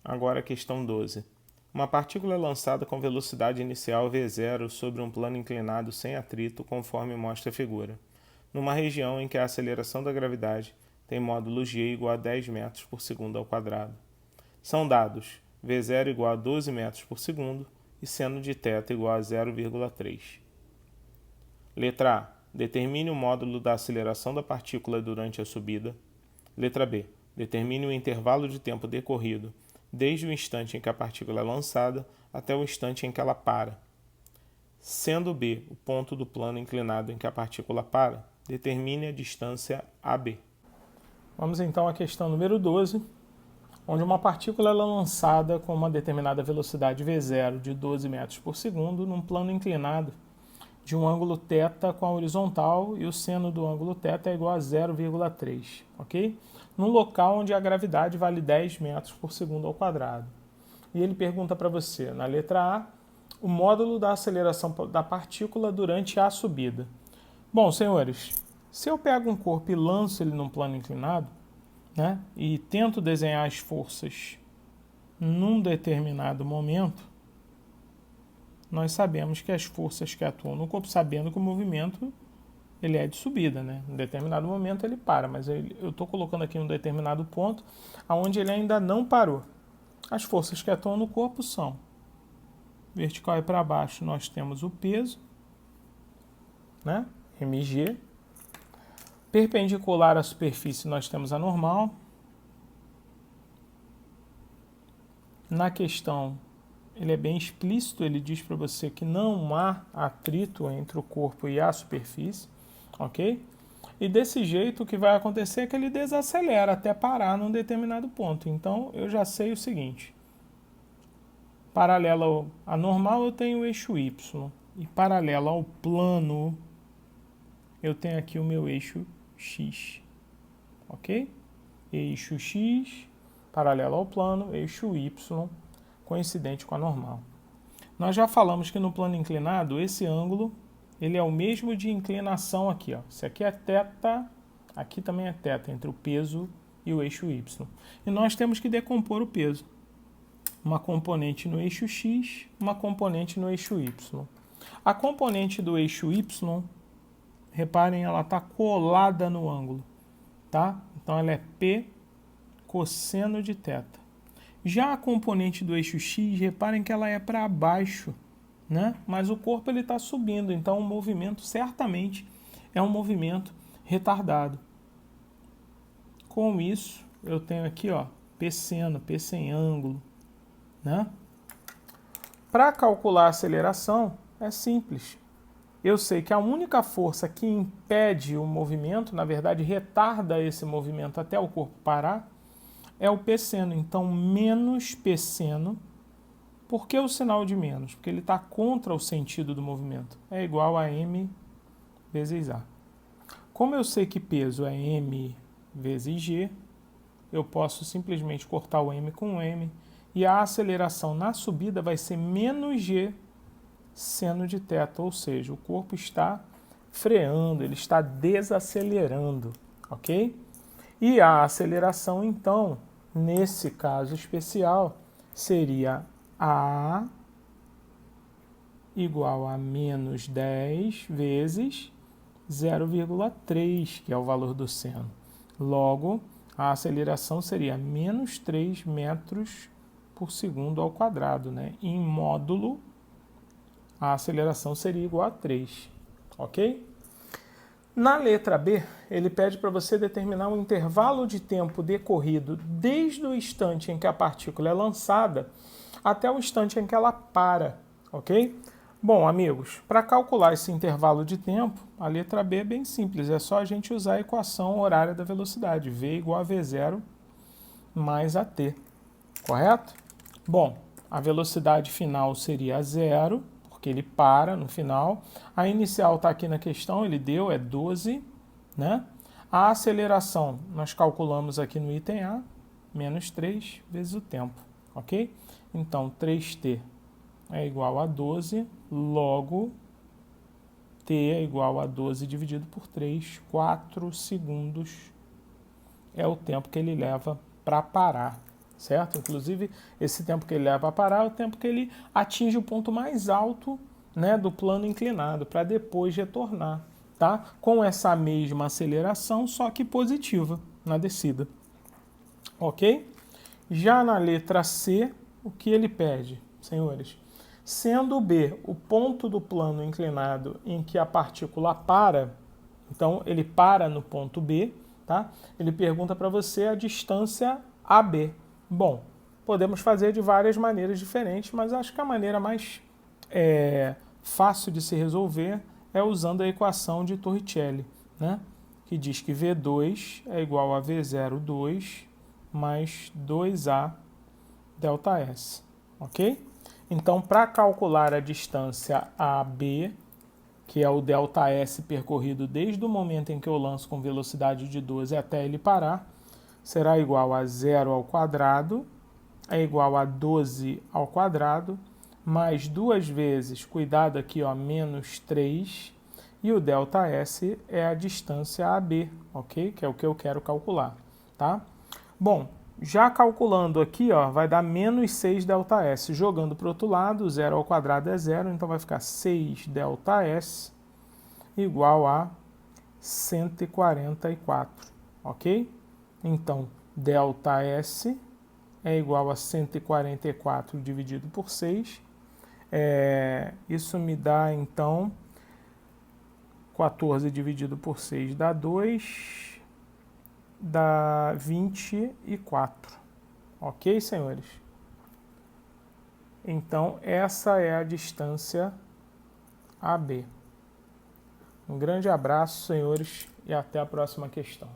Agora a questão 12. Uma partícula é lançada com velocidade inicial v0 sobre um plano inclinado sem atrito, conforme mostra a figura, numa região em que a aceleração da gravidade tem módulo g igual a 10 metros por segundo ao quadrado. São dados v0 igual a 12 metros por segundo e seno de θ igual a 0,3. Letra A. Determine o módulo da aceleração da partícula durante a subida. Letra B. Determine o intervalo de tempo decorrido desde o instante em que a partícula é lançada até o instante em que ela para. Sendo B o ponto do plano inclinado em que a partícula para, determine a distância AB. Vamos então à questão número 12, onde uma partícula é lançada com uma determinada velocidade v0 de 12 metros por segundo num plano inclinado de um ângulo θ com a horizontal e o seno do ângulo θ é igual a 0,3, ok? Num local onde a gravidade vale 10 metros por segundo ao quadrado. E ele pergunta para você, na letra A, o módulo da aceleração da partícula durante a subida. Bom, senhores, se eu pego um corpo e lanço ele num plano inclinado, né, e tento desenhar as forças num determinado momento, nós sabemos que as forças que atuam no corpo, sabendo que o movimento ele é de subida, né? Em determinado momento ele para, mas eu estou colocando aqui um determinado ponto onde ele ainda não parou. As forças que atuam no corpo são vertical e para baixo nós temos o peso, né? mg. Perpendicular à superfície nós temos a normal. Na questão ele é bem explícito, ele diz para você que não há atrito entre o corpo e a superfície, ok? E desse jeito o que vai acontecer é que ele desacelera até parar num determinado ponto. Então eu já sei o seguinte, paralelo à normal eu tenho o eixo Y, e paralelo ao plano eu tenho aqui o meu eixo X, ok? Eixo X, paralelo ao plano, eixo Y, coincidente com a normal. Nós já falamos que no plano inclinado, esse ângulo ele é o mesmo de inclinação aqui. Ó. Esse aqui é θ, aqui também é θ, entre o peso e o eixo Y. E nós temos que decompor o peso. Uma componente no eixo X, uma componente no eixo Y. A componente do eixo Y, reparem, ela está colada no ângulo. Tá? Então ela é P cosseno de θ. Já a componente do eixo X, reparem que ela é para baixo, né? Mas o corpo está subindo, então o movimento certamente é um movimento retardado. Com isso, eu tenho aqui ó, P seno, P sem ângulo. Né? Para calcular a aceleração, é simples. Eu sei que a única força que impede o movimento, na verdade retarda esse movimento até o corpo parar, é o P seno. Então, menos P seno. Por que o sinal de menos? Porque ele está contra o sentido do movimento. É igual a M vezes A. Como eu sei que peso é M vezes G, eu posso simplesmente cortar o M com o M. E a aceleração na subida vai ser menos G seno de θ. Ou seja, o corpo está freando, ele está desacelerando. Ok? E a aceleração, então, nesse caso especial, seria A igual a menos 10 vezes 0,3, que é o valor do seno. Logo, a aceleração seria menos 3 metros por segundo ao quadrado. Né? Em módulo, a aceleração seria igual a 3. Ok? Na letra B, ele pede para você determinar um intervalo de tempo decorrido desde o instante em que a partícula é lançada até o instante em que ela para, ok? Bom, amigos, para calcular esse intervalo de tempo, a letra B é bem simples, é só a gente usar a equação horária da velocidade, V igual a V0 mais AT, correto? Bom, a velocidade final seria zero, porque ele para no final. A inicial está aqui na questão, ele deu, é 12, né? A aceleração, nós calculamos aqui no item A, menos 3 vezes o tempo, ok? Então, 3t é igual a 12, logo, t é igual a 12 dividido por 3, 4 segundos é o tempo que ele leva para parar, certo? Inclusive, esse tempo que ele leva a parar é o tempo que ele atinge o ponto mais alto, né, do plano inclinado, para depois retornar, tá? Com essa mesma aceleração, só que positiva na descida, ok? Já na letra C, o que ele pede, senhores? Sendo B o ponto do plano inclinado em que a partícula para, então ele para no ponto B, tá? Ele pergunta para você a distância AB. Bom, podemos fazer de várias maneiras diferentes, mas acho que a maneira mais fácil de se resolver é usando a equação de Torricelli, né? Que diz que V2 é igual a V02 mais 2A delta S, ok? Então, para calcular a distância AB, que é o delta S percorrido desde o momento em que eu lanço com velocidade de 12 até ele parar, será igual a 0 ao quadrado, é igual a 12 ao quadrado, mais 2 vezes, cuidado aqui, ó, menos 3, e o delta S é a distância AB, ok? Que é o que eu quero calcular, tá? Bom, já calculando aqui, ó, vai dar menos 6 delta S. Jogando para o outro lado, 0 ao quadrado é 0, então vai ficar 6 delta S igual a 144, ok? Então, delta S é igual a 144 dividido por 6. Isso me dá, então, 14 dividido por 6 dá 2, dá 24. Ok, senhores? Então, essa é a distância AB. Um grande abraço, senhores, e até a próxima questão.